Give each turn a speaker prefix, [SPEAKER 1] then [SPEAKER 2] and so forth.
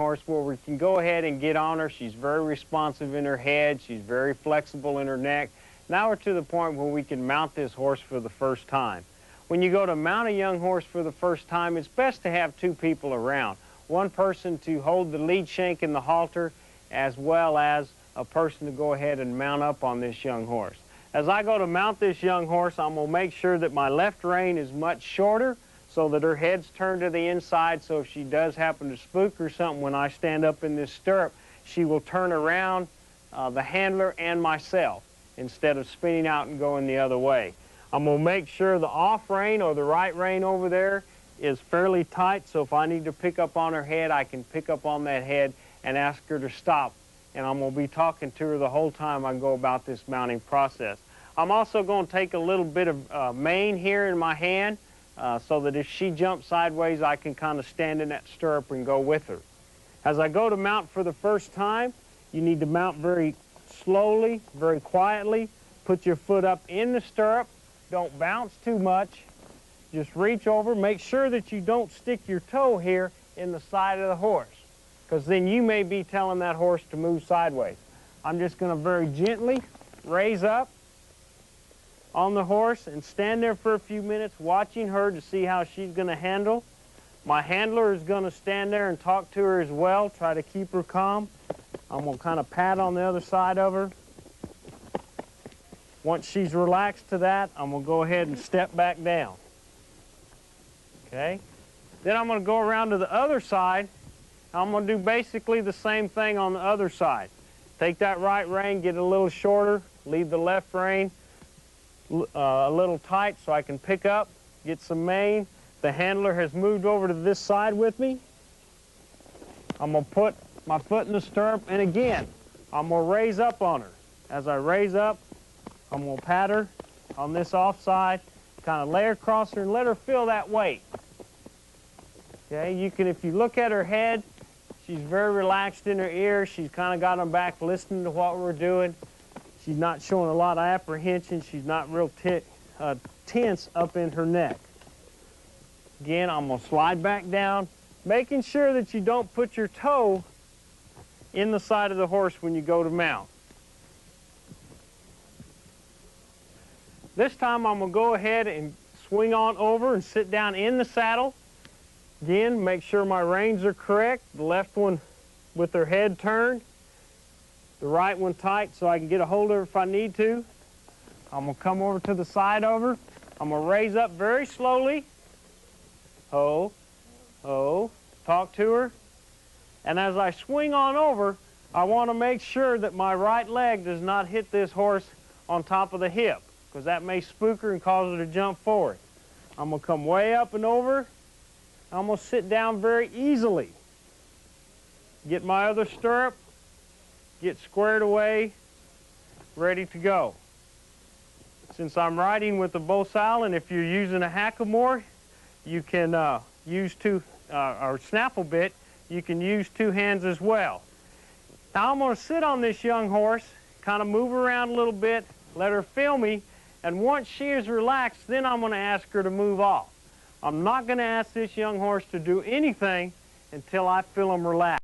[SPEAKER 1] horse where we can go ahead and get on her. She's very responsive in her head. She's very flexible in her neck. Now we're to the point where we can mount this horse for the first time. When you go to mount a young horse for the first time, it's best to have two people around. One person to hold the lead shank and the halter, as well as a person to go ahead and mount up on this young horse. As I go to mount this young horse, I'm going to make sure that my left rein is much shorter so that her head's turned to the inside, so if she does happen to spook or something when I stand up in this stirrup, she will turn around the handler and myself instead of spinning out and going the other way. I'm going to make sure the off rein or the right rein over there is fairly tight, so if I need to pick up on her head, I can pick up on that head and ask her to stop. And I'm going to be talking to her the whole time I go about this mounting process. I'm also going to take a little bit of mane here in my hand so that if she jumps sideways, I can kind of stand in that stirrup and go with her. As I go to mount for the first time, you need to mount very slowly, very quietly. Put your foot up in the stirrup. Don't bounce too much. Just reach over. Make sure that you don't stick your toe here in the side of the horse, because then you may be telling that horse to move sideways. I'm just going to very gently raise up on the horse and stand there for a few minutes watching her to see how she's going to handle. My handler is going to stand there and talk to her as well, try to keep her calm. I'm going to kind of pat on the other side of her. Once she's relaxed to that, I'm going to go ahead and step back down. Okay? Then I'm going to go around to the other side. I'm going to do basically the same thing on the other side. Take that right rein, get it a little shorter, leave the left rein a little tight so I can pick up, get some mane. The handler has moved over to this side with me. I'm going to put my foot in the stirrup, and again, I'm going to raise up on her. As I raise up, I'm going to pat her on this off side, kind of lay her across her and let her feel that weight. Okay, you can, if you look at her head, she's very relaxed in her ears. She's kind of got them back listening to what we're doing. She's not showing a lot of apprehension. She's not real tense up in her neck. Again, I'm going to slide back down, making sure that you don't put your toe in the side of the horse when you go to mount. This time I'm going to go ahead and swing on over and sit down in the saddle. Again, make sure my reins are correct. The left one with her head turned, the right one tight so I can get a hold of her if I need to. I'm going to come over to the side of her. I'm going to raise up very slowly. Ho, ho, talk to her. And as I swing on over, I want to make sure that my right leg does not hit this horse on top of the hip, because that may spook her and cause her to jump forward. I'm going to come way up and over. I'm going to sit down very easily. Get my other stirrup, get squared away, ready to go. Since I'm riding with the bow saddle, and if you're using a hackamore, you can use or snaffle bit, you can use two hands as well. Now I'm going to sit on this young horse, kind of move around a little bit, let her feel me, and once she is relaxed, then I'm going to ask her to move off. I'm not going to ask this young horse to do anything until I feel him relax.